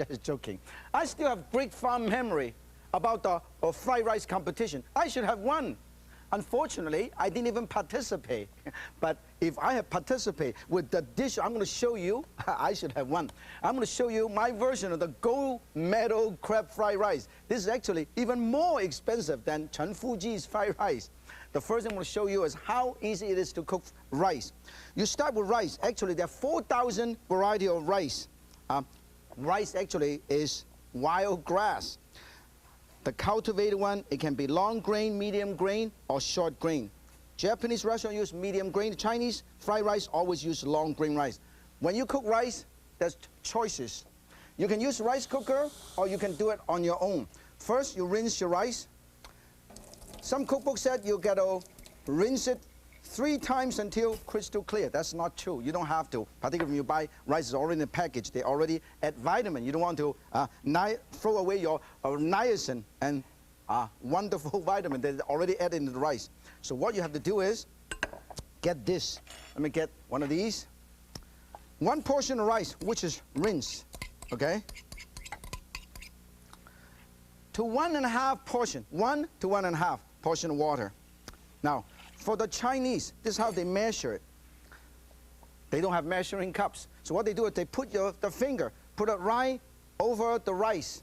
Just joking. I still have great fond memory about the fried rice competition. I should have won. Unfortunately, I didn't even participate. But if I had participated with the dish I'm going to show you, I should have won. I'm going to show you my version of the gold medal crab fried rice. This is actually even more expensive than Chen Fu Ji's fried rice. The first thing I'm going to show you is how easy it is to cook rice. You start with rice. Actually, there are 4,000 varieties of rice. Rice actually is wild grass. The cultivated one, it can be long grain, medium grain, or short grain. Japanese restaurant use medium grain. Chinese fried rice always use long grain rice. When you cook rice, there's choices. You can use rice cooker or you can do it on your own. First, you rinse your rice. Some cookbooks said you gotta rinse it 3 times until crystal clear. That's not true. You don't have to. Particularly when you buy rice is already in the package. They already add vitamin. You don't want to throw away your niacin and wonderful vitamin that they already added into the rice. So what you have to do is get this. Let me get one of these. 1 portion of rice, which is rinsed, okay? To 1.5 portion, 1 to 1.5 portion of water. Now, for the Chinese, this is how they measure it. They don't have measuring cups. So what they do is they put the finger, put it right over the rice.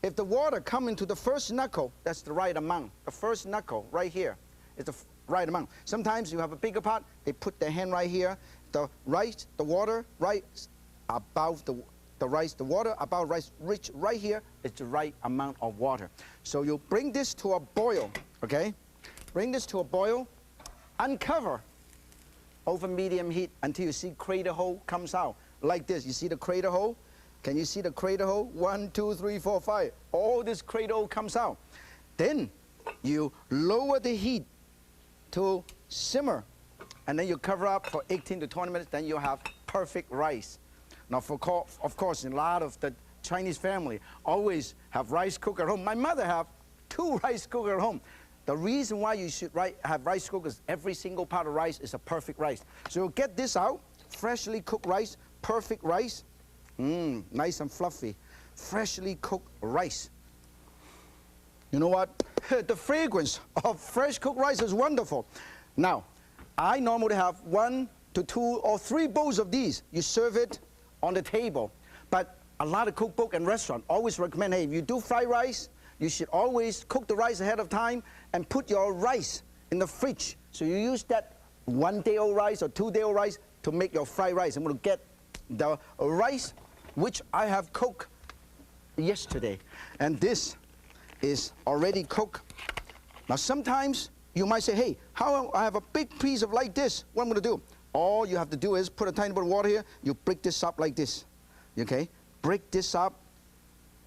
If the water come into the first knuckle, that's the right amount. The first knuckle right here is the right amount. Sometimes you have a bigger pot, they put their hand right here. The rice, the water right above the rice, the water above rice, reach right here is the right amount of water. So you bring this to a boil, okay? Bring this to a boil. Uncover over medium heat until you see crater hole comes out. Like this. You see the crater hole? Can you see the crater hole? 1, 2, 3, 4, 5. All this crater hole comes out. Then you lower the heat to simmer. And then you cover up for 18 to 20 minutes. Then you have perfect rice. Now, of course, in a lot of the Chinese family always have rice cooker at home. My mother have 2 rice cookers at home. The reason why you should have rice cookers, every single part of rice is a perfect rice. So you get this out, freshly cooked rice, perfect rice. Nice and fluffy. Freshly cooked rice. You know what? The fragrance of fresh cooked rice is wonderful. Now, I normally have 1 to 2 or 3 bowls of these. You serve it on the table. But a lot of cookbook and restaurant always recommend, hey, if you do fried rice, you should always cook the rice ahead of time and put your rice in the fridge. So you use that 1-day-old rice or 2-day-old rice to make your fried rice. I'm going to get the rice which I have cooked yesterday. And this is already cooked. Now sometimes you might say, hey, how I have a big piece of like this, what I'm going to do? All you have to do is put a tiny bit of water here. You break this up like this. Okay? Break this up.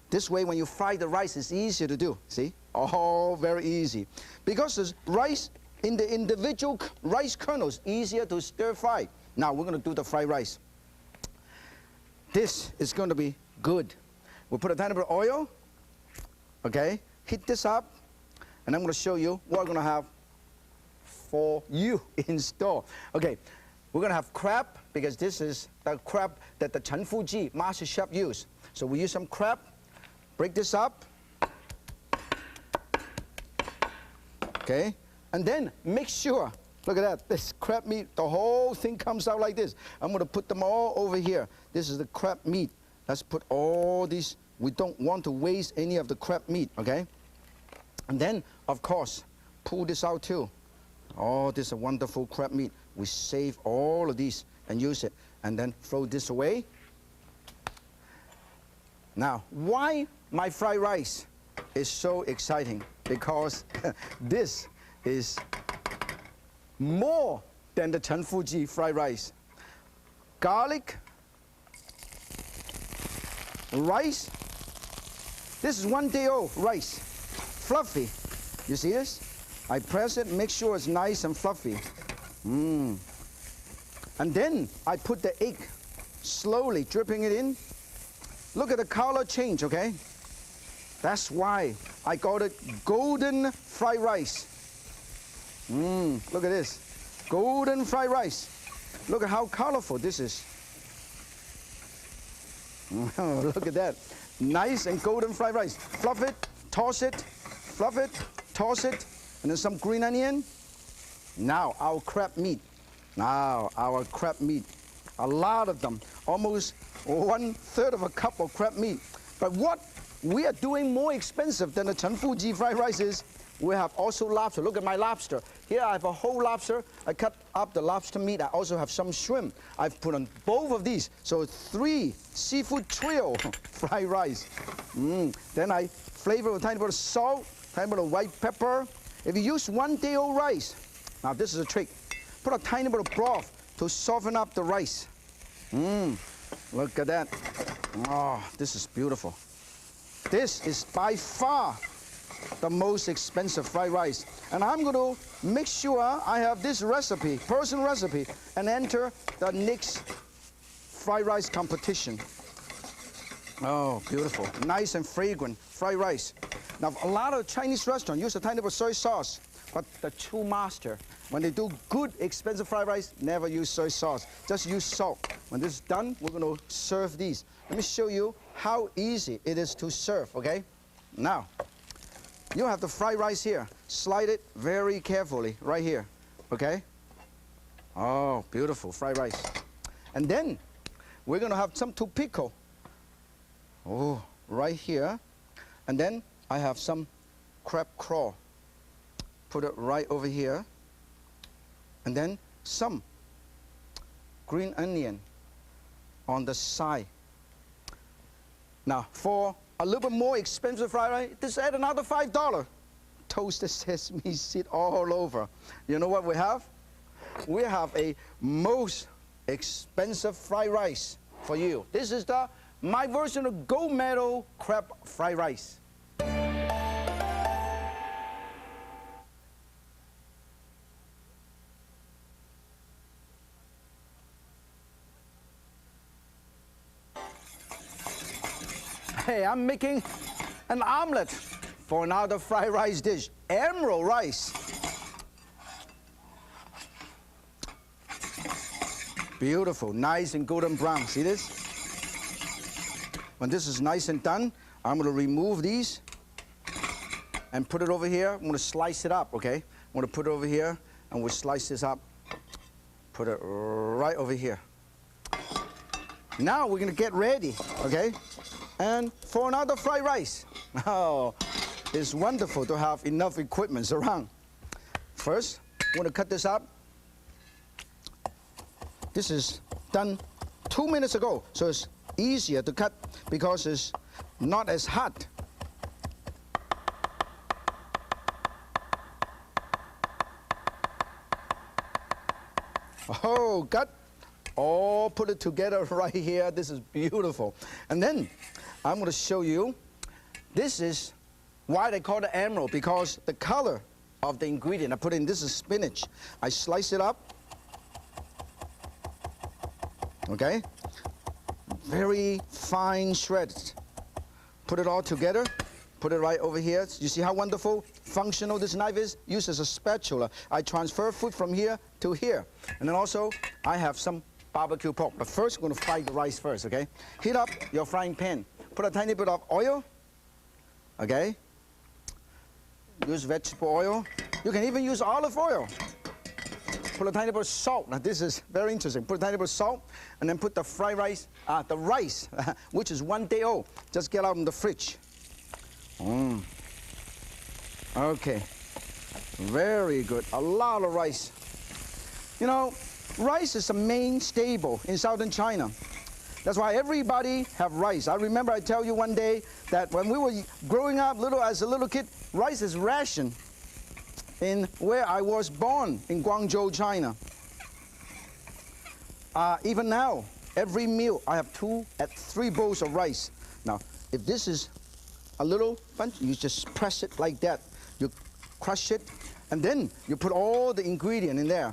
This way, when you fry the rice, it's easier to do. See? Oh, very easy. Because the rice in the individual rice kernels, easier to stir fry. Now, we're going to do the fried rice. This is going to be good. We'll put a tiny bit of oil. Okay? Heat this up. And I'm going to show you what we're going to have for you in store. Okay. We're going to have crab, because this is the crab that the Chen Fu Ji master chef used. So we use some crab. Break this up. Okay, and then make sure, look at that, this crab meat, the whole thing comes out like this. I'm going to put them all over here. This is the crab meat. Let's put all these. We don't want to waste any of the crab meat, okay? And then, of course, pull this out too. Oh, this is a wonderful crab meat. We save all of these and use it. And then throw this away. Now, why my fried rice is so exciting? Because this is more than the Chen Fu Ji fried rice. Garlic, rice. This is 1-day-old rice, fluffy. You see this? I press it, make sure it's nice and fluffy. And then I put the egg, slowly dripping it in. Look at the color change, okay? That's why I call it golden fried rice. Look at this. Golden fried rice. Look at how colorful this is. Look at that. Nice and golden fried rice. Fluff it, toss it, fluff it, toss it, and then some green onion. Now our crab meat. Now our crab meat. A lot of them, almost 1/3 of a cup of crab meat. But what we are doing more expensive than the Chen Fu Ji fried rice is, we have also lobster. Look at my lobster. Here I have a whole lobster. I cut up the lobster meat. I also have some shrimp. I've put on both of these. So 3 seafood trio fried rice. Then I flavor with a tiny bit of salt, tiny bit of white pepper. If you use 1-day-old rice, now this is a trick. Put a tiny bit of broth to soften up the rice. Look at that. Oh, this is beautiful. This is by far the most expensive fried rice. And I'm going to make sure I have this recipe, personal recipe, and enter the next fried rice competition. Oh, beautiful. Nice and fragrant fried rice. Now, a lot of Chinese restaurants use a tiny bit of soy sauce, but the true master, when they do good, expensive fried rice, never use soy sauce. Just use salt. When this is done, we're going to serve these. Let me show you how easy it is to serve, okay? Now, you have the fried rice here. Slide it very carefully right here, okay? Oh, beautiful fried rice. And then we're going to have some to pickle. Oh, right here. And then I have some crab claw. Put it right over here. And then some green onion on the side. Now, for a little bit more expensive fried rice, just add another $5. Toasted sesame seed all over. You know what we have? We have a most expensive fried rice for you. This is my version of gold medal crab fried rice. Hey, I'm making an omelet for another fried rice dish, emerald rice. Beautiful, nice and golden brown. See this? When this is nice and done, I'm going to remove these and put it over here. I'm going to slice it up, okay? I'm going to put it over here and we'll slice this up. Put it right over here. Now we're going to get ready, okay? And for another fried rice. Oh, it's wonderful to have enough equipment around. First, I'm going to cut this up. This is done 2 minutes ago, so it's easier to cut because it's not as hot. Oh, cut. All put it together right here. This is beautiful. And then I'm going to show you, this is why they call it emerald, because the color of the ingredient I put in, this is spinach. I slice it up, okay? Very fine shreds. Put it all together, put it right over here. You see how wonderful, functional this knife is? Used as a spatula. I transfer food from here to here. And then also, I have some barbecue pork. But first, we're going to fry the rice first, okay? Heat up your frying pan. Put a tiny bit of oil, okay? Use vegetable oil. You can even use olive oil. Put a tiny bit of salt. Now, this is very interesting. Put a tiny bit of salt, and then put the fried rice, the rice, which is 1 day old. Just get out in the fridge. Okay. Very good. A lot of rice. You know, rice is the main staple in southern China. That's why everybody have rice. I remember I tell you one day that when we were growing up as a little kid, rice is ration in where I was born, in Guangzhou, China. Even now, every meal, I have 2 or 3 bowls of rice. Now, if this is a little bunch, you just press it like that. You crush it, and then you put all the ingredient in there.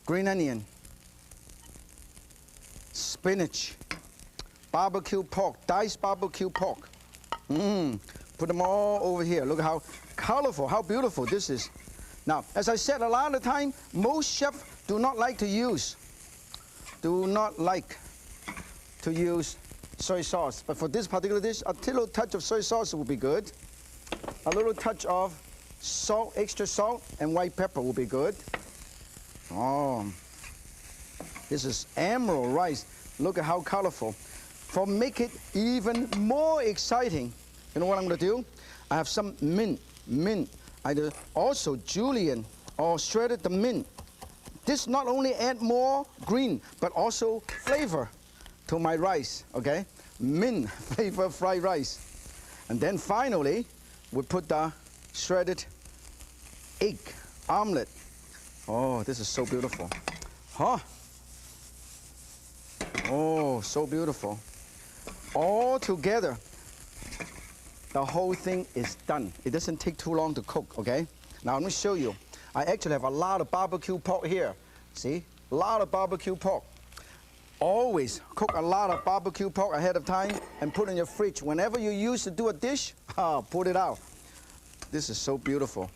Green onion, spinach, barbecue pork, diced barbecue pork. Put them all over here. Look how colorful, how beautiful this is. Now, as I said, a lot of the time, most chefs do not like to use soy sauce. But for this particular dish, a little touch of soy sauce will be good. A little touch of salt, extra salt, and white pepper will be good. Oh, this is emerald rice. Look at how colorful. For make it even more exciting, you know what I'm gonna do? I have some mint. I do also julienne or shredded the mint. This not only add more green, but also flavor to my rice, okay? Mint flavor fried rice. And then finally, we put the shredded egg omelet. Oh, this is so beautiful. Huh? Oh, so beautiful. All together, the whole thing is done. It doesn't take too long to cook, okay? Now, let me show you. I actually have a lot of barbecue pork here. See? A lot of barbecue pork. Always cook a lot of barbecue pork ahead of time and put in your fridge. Whenever you use to do a dish, put it out. This is so beautiful.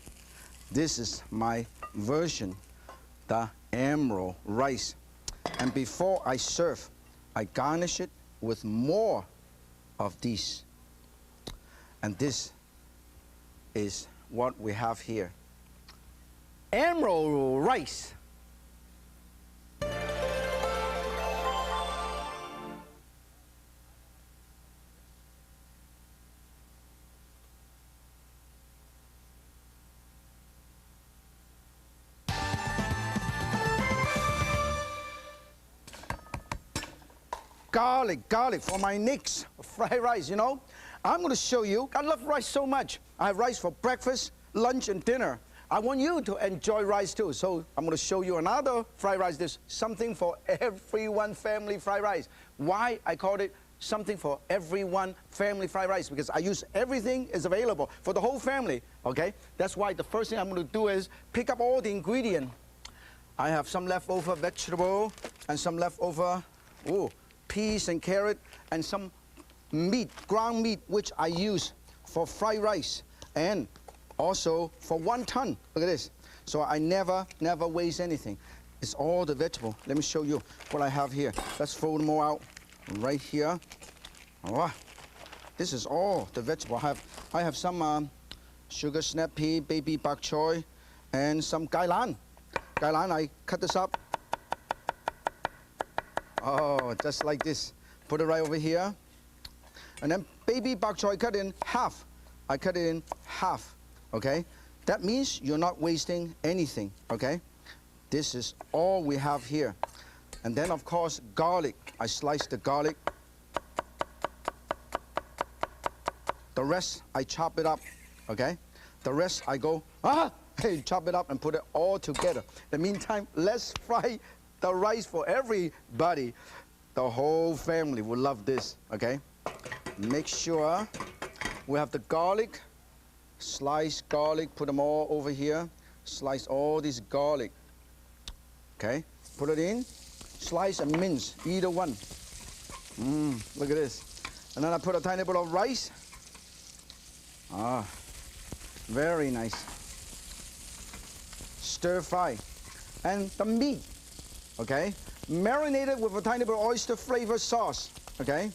This is my version, the emerald rice. And before I serve, I garnish it with more of these. And this is what we have here. Emerald rice. Garlic for my next fried rice, you know. I'm gonna show you, I love rice so much. I have rice for breakfast, lunch, and dinner. I want you to enjoy rice too, so I'm gonna show you another fried rice dish, something for everyone family fried rice. Why I called it something for everyone family fried rice? Because I use everything is available for the whole family, okay? That's why the first thing I'm gonna do is pick up all the ingredients. I have some leftover vegetable and some leftover, peas and carrot, and some meat, ground meat, which I use for fried rice and also for 1 ton. Look at this. So I never waste anything. It's all the vegetable. Let me show you what I have here. Let's throw them all out right here. Oh, this is all the vegetable. I have some sugar snap pea, baby bok choy, and some gailan. Gailan, I cut this up. Oh, just like this. Put it right over here. And then baby bok choy, cut in half. I cut it in half, okay? That means you're not wasting anything, okay? This is all we have here. And then, of course, garlic. I slice the garlic. The rest, I chop it up, okay? The rest, I go, chop it up and put it all together. In the meantime, let's fry the rice for everybody. The whole family will love this, okay? Make sure we have the garlic, slice garlic, put them all over here. Slice all this garlic, okay? Put it in, slice and mince, either one. Look at this. And then I put a tiny bit of rice. Very nice. Stir fry. And the meat, okay? Marinated with a tiny bit of oyster flavor sauce, okay?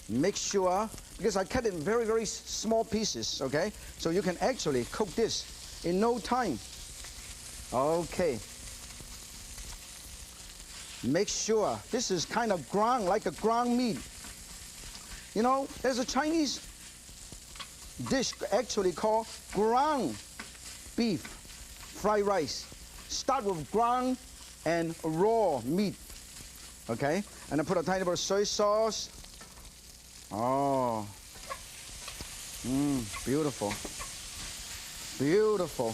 Make sure, because I cut it in very small pieces, okay? So you can actually cook this in no time. Okay. Make sure this is kind of ground, like a ground meat. You know, there's a Chinese dish actually called ground beef fried rice. Start with ground and raw meat, okay? And I put a tiny bit of soy sauce. Oh, beautiful, beautiful.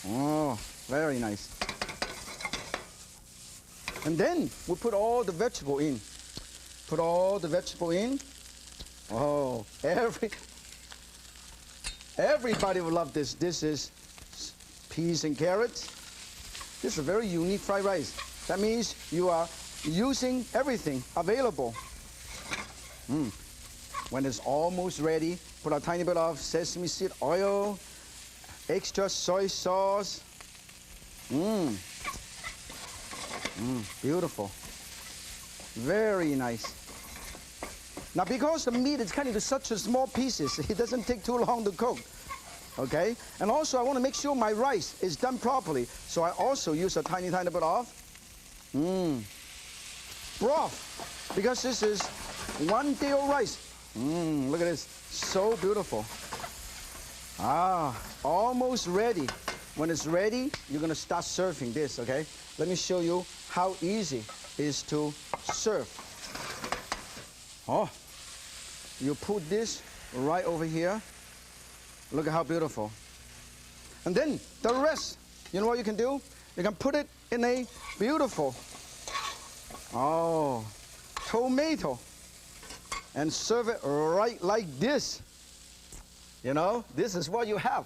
Oh, very nice. And then we put all the vegetable in. Put all the vegetable in. Oh, everybody will love this. This is peas and carrots. This is a very unique fried rice. That means you are using everything available. When it's almost ready, put a tiny bit of sesame seed oil, extra soy sauce. Beautiful. Very nice. Now, because the meat is cut into such a small pieces, it doesn't take too long to cook. Okay? And also, I want to make sure my rice is done properly, so I also use a tiny, tiny bit of broth, because this is 1 day old rice. Look at this. So beautiful. Almost ready. When it's ready, you're going to start serving this, okay? Let me show you how easy it is to serve. Oh, you put this right over here. Look at how beautiful. And then the rest, you know what you can do? You can put it in a beautiful, tomato, and serve it right like this. You know, this is what you have.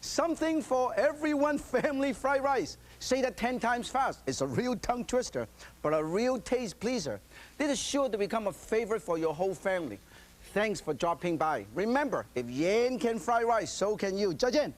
Something for everyone family fried rice. Say that 10 times fast. It's a real tongue twister, but a real taste pleaser. This is sure to become a favorite for your whole family. Thanks for dropping by. Remember, if Yan can fry rice, so can you. 再见。